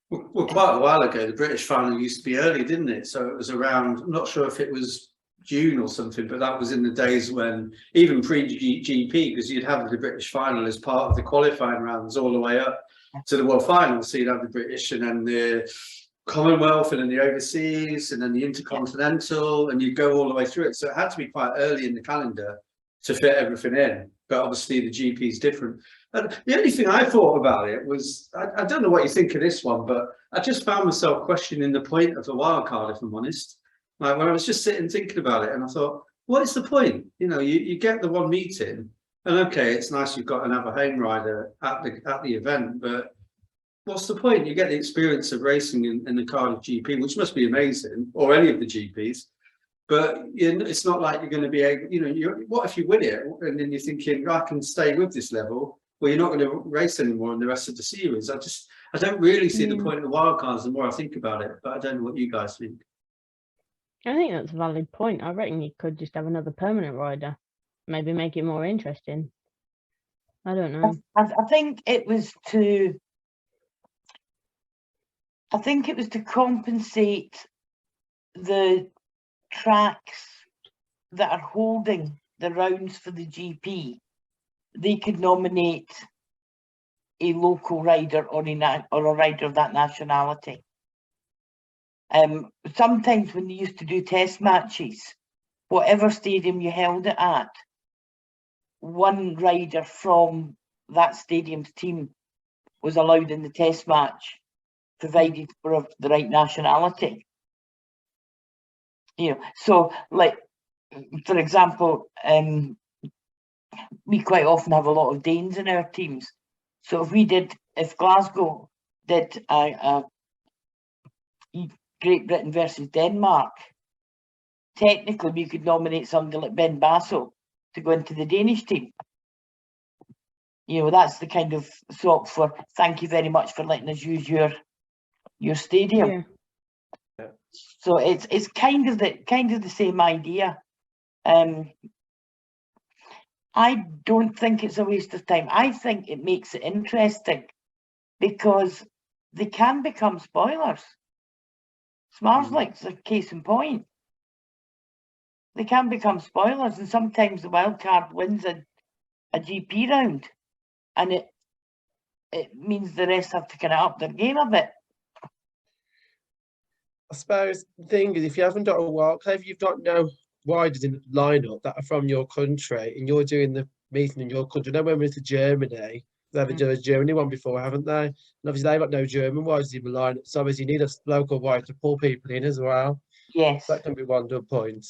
Well, quite a while ago, the British final used to be early, didn't it? So it was around, I'm not sure if it was June or something, but that was in the days when, even pre-GP, because you'd have the British final as part of the qualifying rounds all the way up to the World Final. So you'd have the British and then the Commonwealth and then the overseas and then the Intercontinental, and you'd go all the way through it. So it had to be quite early in the calendar to fit everything in. But obviously the GP is different. And the only thing I thought about it was, I don't know what you think of this one, but I just found myself questioning the point of the wild card, if I'm honest. Like when I was just sitting thinking about it, and I thought, what is the point? You know, you get the one meeting, and okay, it's nice you've got another home rider at the event, but what's the point? You get the experience of racing in the Cardiff GP, which must be amazing, or any of the GPs. But it's not like you're going to be able, you know, what if you win it and then you're thinking, I can stay with this level, well, you're not going to race anymore in the rest of the series. I don't really see the point of the wildcards the more I think about it, but I don't know what you guys think. I think that's a valid point. I reckon you could just have another permanent rider, maybe make it more interesting. I don't know. I think it was to compensate the tracks that are holding the rounds for the GP. They could nominate a local rider or a rider of that nationality. Sometimes when they used to do test matches, whatever stadium you held it at, one rider from that stadium's team was allowed in the test match, provided for the right nationality. You know, so like, for example, we quite often have a lot of Danes in our teams. So if Glasgow did a Great Britain versus Denmark, technically we could nominate somebody like Ben Basso to go into the Danish team. You know, that's the kind of swap for thank you very much for letting us use your stadium. Yeah. So it's kind of the same idea. I don't think it's a waste of time. I think it makes it interesting because they can become spoilers. Smarslike's a case in point. They can become spoilers, and sometimes the wild card wins a GP round, and it means the rest have to kind of up their game a bit. I suppose the thing is, if you haven't got a wild card, if you've got no riders in the lineup that are from your country, and you're doing the meeting in your country. I know when we went to Germany, they've done a Germany one before, haven't they? And obviously they've got no German riders in the lineup, so obviously you need a local rider to pull people in as well. Yes. That can be one good point.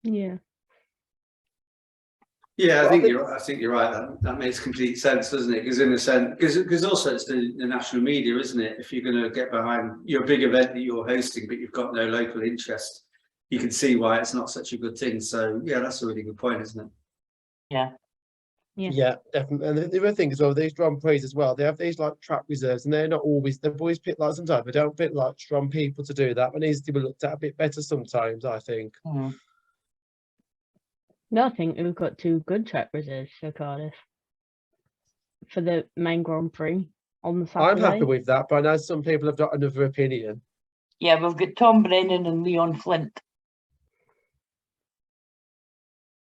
Yeah. Yeah, I think you're right. That makes complete sense, doesn't it? Because in a sense, because also it's the national media, isn't it? If you're going to get behind your big event that you're hosting, but you've got no local interest, you can see why it's not such a good thing. So yeah, that's a really good point, isn't it? Yeah. Yeah, definitely. And the other thing as well, these Grand Prix as well, they have these like track reserves, and they've always picked like sometimes they don't pick like strong people to do that, but needs to be looked at a bit better sometimes, I think. No, I think we've got 2 good track reserves for Cardiff for the main Grand Prix on the Saturday. I'm happy with that, but I know some people have got another opinion. Yeah, we've got Tom Brennan and Leon Flint.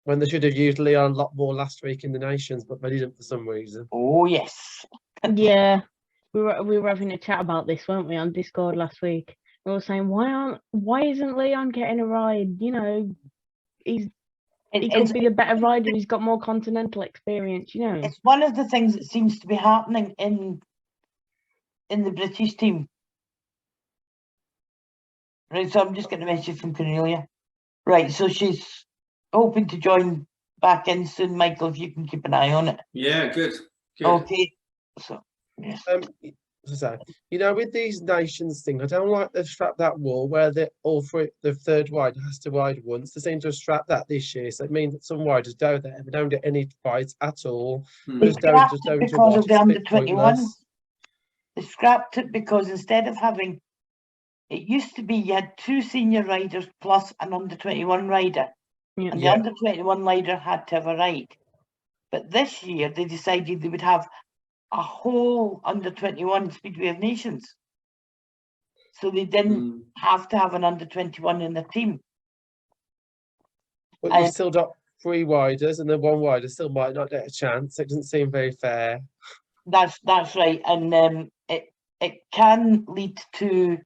When they should have used Leon a lot more last week in the Nations, but they didn't for some reason. Oh yes. Yeah, we were having a chat about this, weren't we, on Discord last week? We were saying, why isn't Leon getting a ride? You know, he could be a better rider. He's got more continental experience. You know, it's one of the things that seems to be happening in the British team. Right, so I'm just getting a message from Cornelia. Right, so she's hoping to join back in soon, Michael, if you can keep an eye on it. Yeah, good. Okay, so yes. So, you know, with these Nations thing, I don't like they've strapped that wall where the third rider has to ride once. They seem to have strapped that this year, so it means that some riders go there and they don't get any rides at all. They scrapped it because of the under-21. They scrapped it because instead of having, it used to be you had 2 senior riders plus an under-21 rider, and the under-21 rider had to have a ride. But this year they decided they would have a whole under-21 Speedway of Nations, so they didn't have to have an under-21 in the team. But you've still got 3 riders, and then 1 rider still might not get a chance. It doesn't seem very fair. That's right, and it can lead to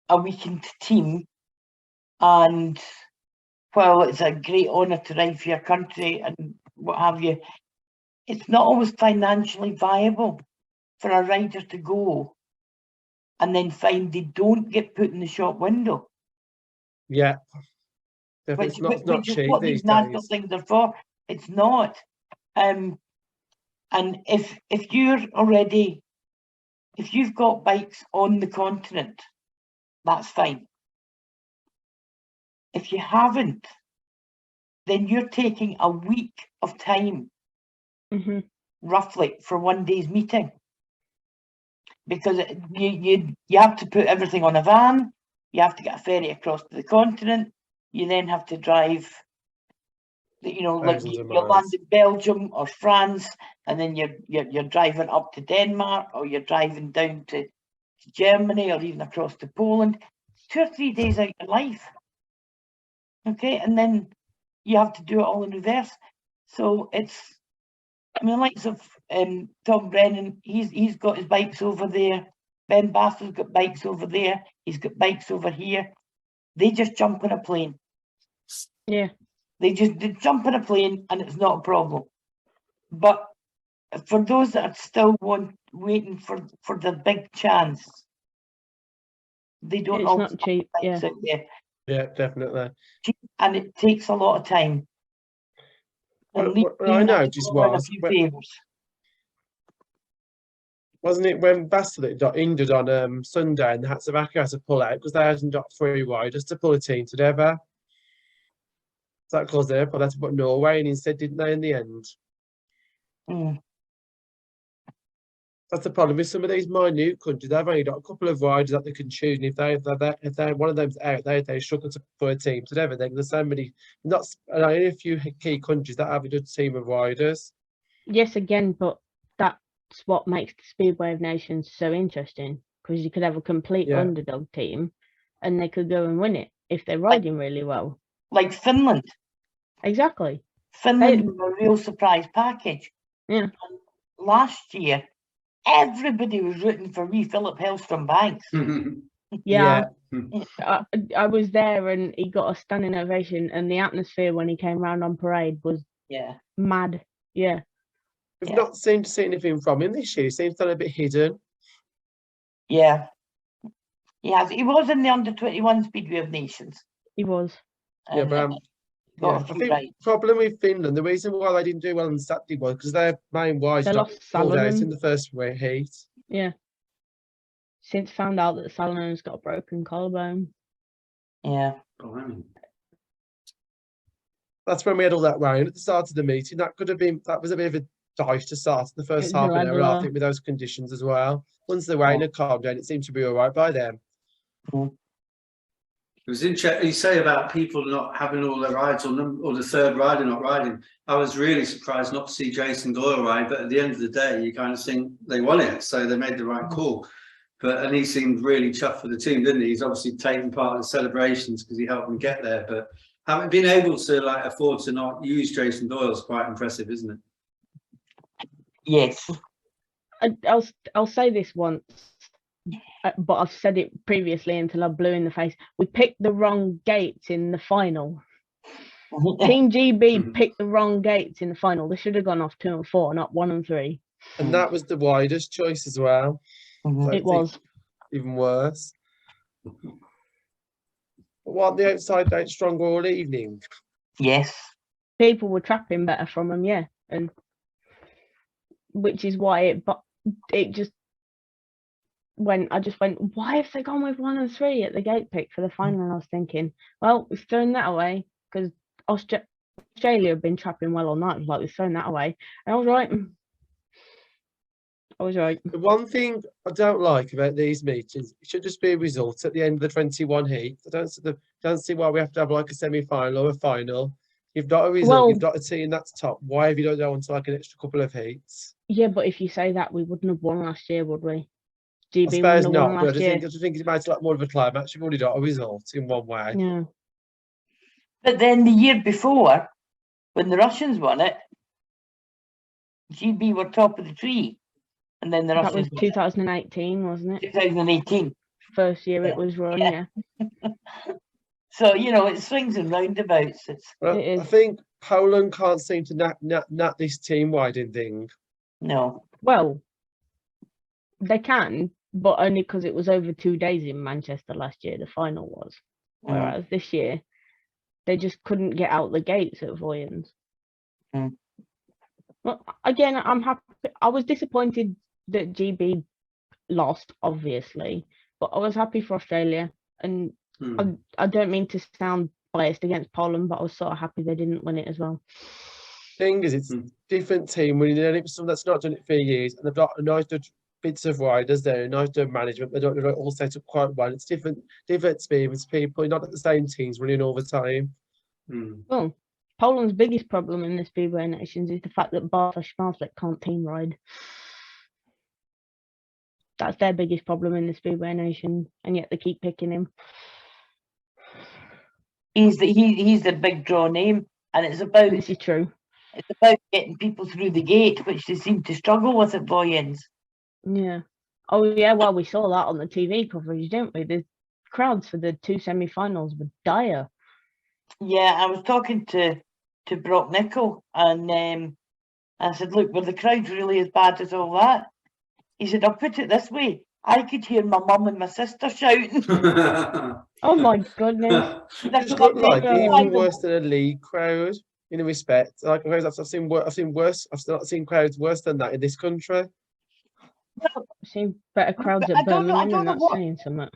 a weakened team. And while it's a great honour to ride for your country and what have you, it's not always financially viable for a rider to go and then find they don't get put in the shop window, Yeah. It's not which is cheap what these these national days. things are for. It's not. And if you've got bikes on the continent, that's fine. If you haven't, then you're taking a week of time, roughly, for one day's meeting. Because you have to put everything on a van, you have to get a ferry across to the continent, you then have to drive, like Thousands you of land miles. in Belgium or France, and then you're driving up to Denmark, or you're driving down to Germany, or even across to Poland. 2 or 3 days out of your life. Okay, and then you have to do it all in reverse. So it's, I mean, the likes of Tom Brennan, he's got his bikes over there. Ben Baster's got bikes over there. He's got bikes over here. They just jump in a plane. Yeah. They jump in a plane and it's not a problem. But for those that are still waiting for the big chance, they don't It's always not cheap. have Yeah. bikes out there. Yeah, definitely. And it takes a lot of time. And What I Lynne had to noticed call in a was, few favours. wasn't it when Bastard got injured on Sunday and Hatsabaka had to pull out because they hadn't got 3 riders to pull a team together? So that caused them, but that's what Norway and instead, didn't they, in the end? Mm. That's the problem with some of these minute countries. They've only got a couple of riders that they can choose, and if they one of them's out, they struggle to put a team together. There's so many, only a few key countries that have a good team of riders. Yes, again, but that's what makes the Speedway of Nations so interesting, because you could have a complete underdog team, and they could go and win it if they're riding really well. Like Finland. Exactly. Finland was a real surprise package. Yeah. Last year, everybody was rooting for wee Philip Hellstrom Banks. Yeah. I was there and he got a standing ovation, and the atmosphere when he came round on parade was mad. Yeah. We've not seemed to see anything from him this year. He seems to be a bit hidden. Yeah. He has. He was in the under-21 Speedway of Nations. He was. Yeah, but I think problem with Finland, the reason why they didn't do well on Saturday was because their main wise got pulled out in the first heat. Yeah. Since found out that Salonen's got a broken collarbone. Yeah. That's when we had all that rain at the start of the meeting. That was a bit of a dive to start the first half an hour, I think, with those conditions as well. Once the rain had calmed down, it seemed to be all right by then. It was interesting you say about people not having all their rides, or the third rider not riding. I was really surprised not to see Jason Doyle ride, but at the end of the day, you kind of think they won it, so they made the right call. And he seemed really chuffed for the team, didn't he? He's obviously taken part in the celebrations because he helped them get there. But having been able to afford to not use Jason Doyle is quite impressive, isn't it? Yes. I'll say this once. But I've said it previously until I blew in the face. We picked the wrong gates in the final. Team GB picked the wrong gates in the final. They should have gone off 2 and 4, not 1 and 3. And that was the widest choice as well. So it was even worse. But weren't the outside dates stronger all evening? Yes. People were trapping better from them, and which is why it just. I just went, why have they gone with 1 and 3 at the gate pick for the final? And I was thinking, well, we've thrown that away because Australia have been trapping well all night. Like, we've thrown that away. And I was right. The one thing I don't like about these meetings, it should just be a result at the end of the 21 heat. I don't see why we have to have like a semi-final or a final. You've got a result, you've got a team that's top. Why have you not gone to like an extra couple of heats? Yeah, but if you say that, we wouldn't have won last year, would we? GB I suppose not, but I just think it makes it like more of a climax. You've already got a result in one way. Yeah. But then the year before, when the Russians won it, GB were top of the tree. And then the Russians. That was 2018, wasn't it? 2018. First year it was run, yeah. So, it swings and roundabouts. I think Poland can't seem to nut this team-wide in thing. No. Well, they can, but only because it was over 2 days in Manchester last year, the final was. Whereas this year, they just couldn't get out the gates at Voyens. Well, again, I'm happy. I was disappointed that GB lost, obviously, but I was happy for Australia. And I don't mean to sound biased against Poland, but I was sort of happy they didn't win it as well. Thing is, it's a different team when you're it someone that's not done it for years, and they've got a nice bits of riders there, a nice management. They're not all set up quite well. It's different experience people. You're not at the same teams running all the time. Well, Poland's biggest problem in the Speedway of Nations is the fact that Bartosz Szmartlik can't team ride. That's their biggest problem in the Speedway of Nations, and yet they keep picking him. He's the big draw name, and it's about This is true. It's about getting people through the gate, which they seem to struggle with at Voyens. Yeah. Oh, yeah, well, we saw that on the TV coverage, didn't we? The crowds for the 2 semi-finals were dire. Yeah, I was talking to Brock Nicol, and I said, look, were the crowds really as bad as all that? He said, I'll put it this way, I could hear my mum and my sister shouting. Oh my goodness. That's It's not what like they even do. worse than a league crowd in a respect. Like I've seen worse. I've not seen crowds worse than that in this country. I've seen better crowds But I at don't know- I Birmingham, don't and know that's what- saying something.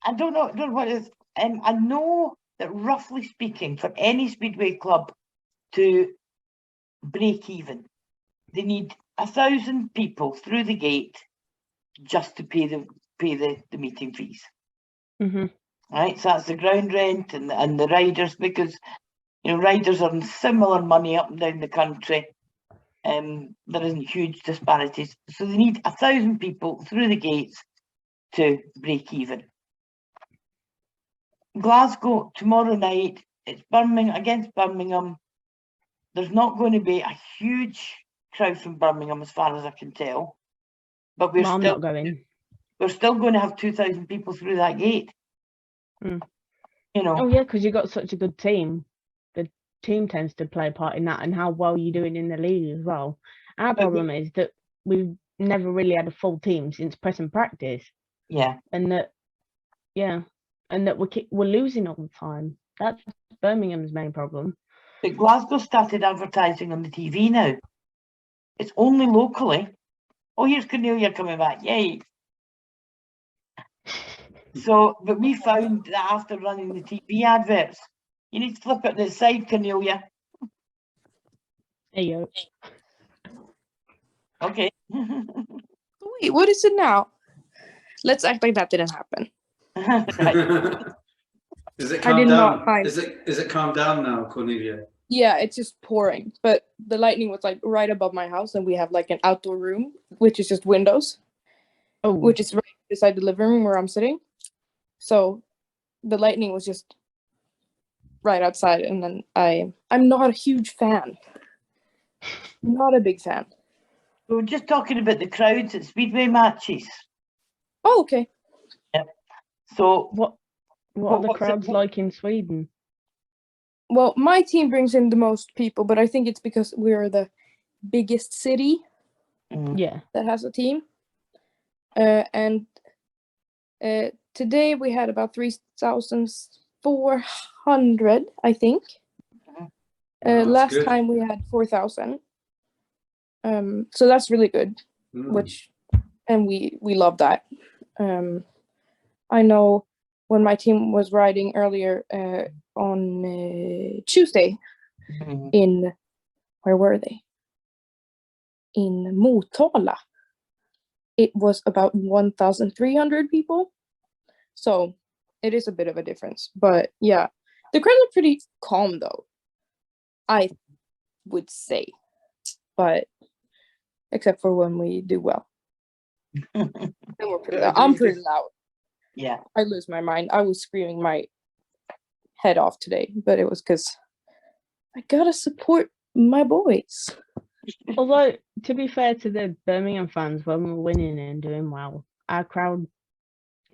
I don't know what it is. I know that roughly speaking, for any Speedway club to break even, they need 1,000 people through the gate just to pay the meeting fees. Right, so that's the ground rent and the riders, because riders are on similar money up and down the country. There isn't huge disparities, so they need 1,000 people through the gates to break even. Glasgow tomorrow night, it's Birmingham against Birmingham. There's not going to be a huge crowd from Birmingham, as far as I can tell, but No, I'm not going. we're still going to have 2,000 people through that gate. Oh yeah, because you've got such a good team. The team tends to play a part in that, and how well you're doing in the league as well. Our problem is that we've never really had a full team since press and practice. Yeah. And that we're losing all the time. That's Birmingham's main problem. But Glasgow started advertising on the TV now. It's only locally. Oh, here's Cornelia coming back. Yay. So, but we found that after running the TV adverts, you need to flip it to the side, Cornelia. There you go. Okay. Wait, what is it now? Let's act like that didn't happen. Right. Is it I calmed did not down? find- Is it calmed down now, Cornelia? Yeah, it's just pouring. But the lightning was like right above my house, and we have like an outdoor room, which is just windows, Oh, which is right beside the living room where I'm sitting. So the lightning was just right outside, and then I'm not a huge fan. Not a big fan. We were just talking about the crowds at Speedway matches. Oh, okay. So what are the what's it- crowds like in Sweden? Well, my team brings in the most people, but I think it's because we're the biggest city Yeah. that has a team. And today we had about 3,400, I think. That's Last good. time we had 4,000. So that's really good. And we love that. I know when my team was riding earlier on Tuesday in, where were they? In Motala. It was about 1,300 people. So it is a bit of a difference. But yeah, the crowds are pretty calm though, I would say. But except for when we do well. Then we're pretty loud. I'm pretty loud. yeah. I lose my mind. I was screaming my head off today, but it was because I gotta support my boys. Although, to be fair to the Birmingham fans, when we're winning and doing well, our crowd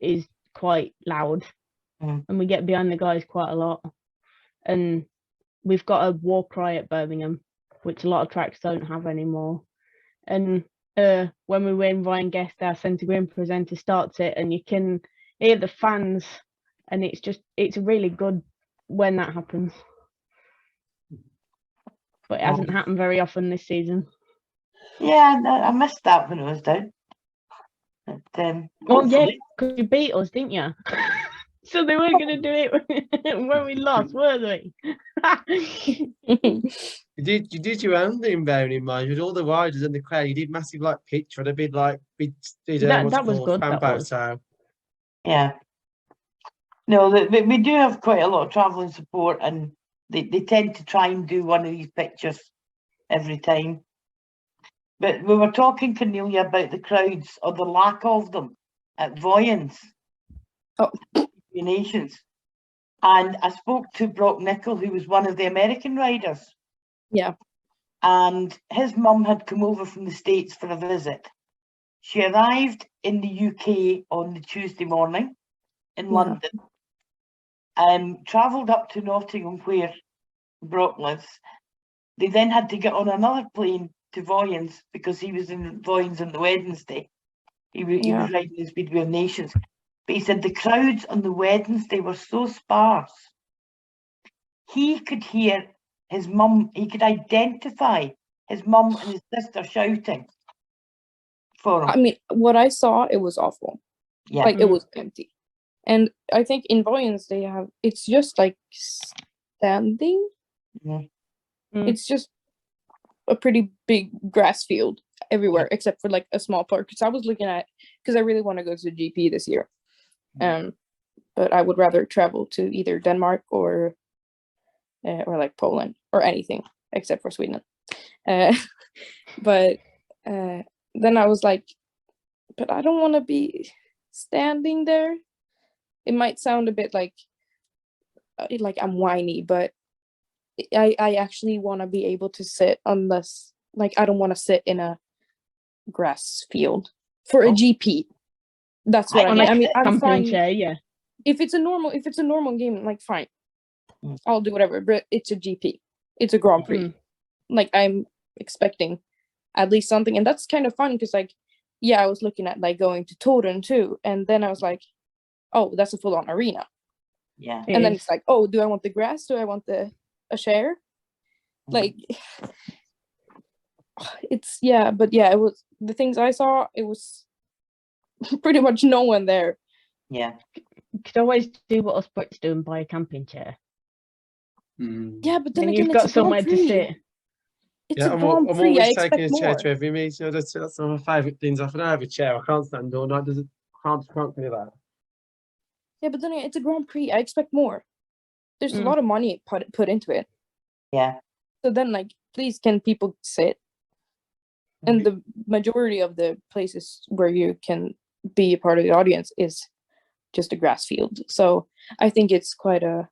is quite loud, and we get behind the guys quite a lot. And we've got a war cry at Birmingham, which a lot of tracks don't have anymore. And when we win, Ryan Guest, our centre green presenter, starts it, and you can hear the fans, and it's really good when that happens. But it hasn't happened very often this season. Yeah, I missed that when it was down. But, Oh yeah, hopefully- because you beat us, didn't you? So they weren't going to do it when we lost, were they? You did your own thing, bearing in mind, with all the riders and the crowd. You did massive like picture and a bit like That was good, fan that was. photo. Yeah. No, we do have quite a lot of travelling support, and they tend to try and do one of these pictures every time. But we were talking, Cornelia, about the crowds or the lack of them at Voyens. Oh. Nations. And I spoke to Brock Nickel, who was one of the American riders. Yeah. And his mum had come over from the States for a visit. She arrived in the UK on the Tuesday morning in London. Travelled up to Nottingham, where Brock lives. They then had to get on another plane to Voyens because he was in Voyens on the Wednesday. He was riding the Speedway of Nations. But he said the crowds on the Wednesday were so sparse. He could hear his mum, he could identify his mum and his sister shouting for him. I mean, what I saw, it was awful. Yeah. Like, it was empty. And I think in Voyens, they have, it's just like standing. Mhm. It's just a pretty big grass field everywhere, except for like a small park. Because I was looking at, because I really want to go to the GP this year. But I would rather travel to either Denmark or like Poland or anything except for Sweden. But then I was like, but I don't want to be standing there. It might sound a bit like I'm whiny, but I actually want to be able to sit on this. Like, I don't want to sit in a grass field for a GP. That's what I mean. I mean, I'm fine. Yeah. If it's a normal game, like, fine, I'll do whatever. But it's a GP. It's a Grand Prix. Like, I'm expecting at least something, and that's kind of fun because, like, yeah, I was looking at like going to Torun too, and then I was like, oh, that's a full-on arena. Yeah. And then it's like, oh, do I want the grass? Do I want a share? Like, it's but it was the things I saw. It was pretty much no one there. Yeah. You could always do what us Brits do and buy a camping chair. Yeah, but then And again, you've got it's a Grand somewhere to Prix. sit. It's Yeah, a I'm Grand Prix. I always taking expect a chair more. to every meeting. That's one of my favourite things. I don't have a chair. I can't stand all night. Can't do that. Yeah, but then again, it's a Grand Prix. I expect more. There's a lot of money put into it. Yeah. So then, like, please, can people sit? And the majority of the places where you can be a part of the audience is just a grass field. So I think it's quite a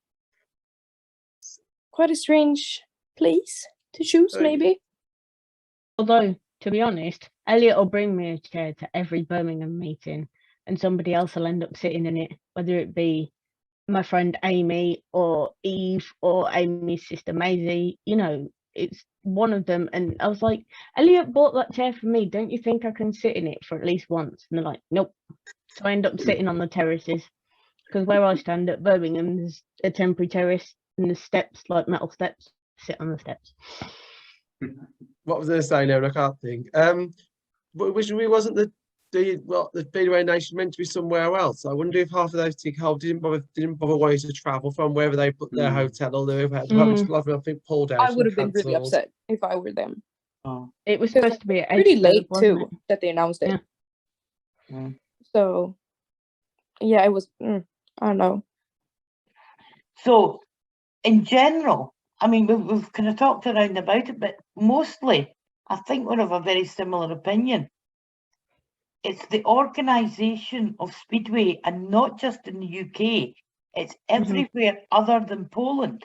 strange place to choose, maybe. Although, to be honest, Elliott will bring me a chair to every Birmingham meeting, and somebody else will end up sitting in it, whether it be my friend Amy or Eve or Amy's sister Maisie. You know, it's one of them. And I was like, Elliott bought that chair for me. Don't you think I can sit in it for at least once? And they're like, nope. So I end up sitting on the terraces because where I stand at Birmingham, there's a temporary terrace and the steps, like metal steps. Sit on the steps. What was I going to say now? I can't think. Which wasn't the Speedway of Nations meant to be somewhere else? I wonder if half of those ticket holders didn't bother wanting to travel from wherever they put their hotel or their I think pulled out. I would have been really upset if I were them. It was supposed to be at pretty Edgefield, late wasn't too it? that they announced it. Yeah. So yeah, it was. I don't know. So, in general, I mean, we've kind of talked around about it, but mostly, I think we're of a very similar opinion. It's the organisation of Speedway, and not just in the UK. It's everywhere other than Poland.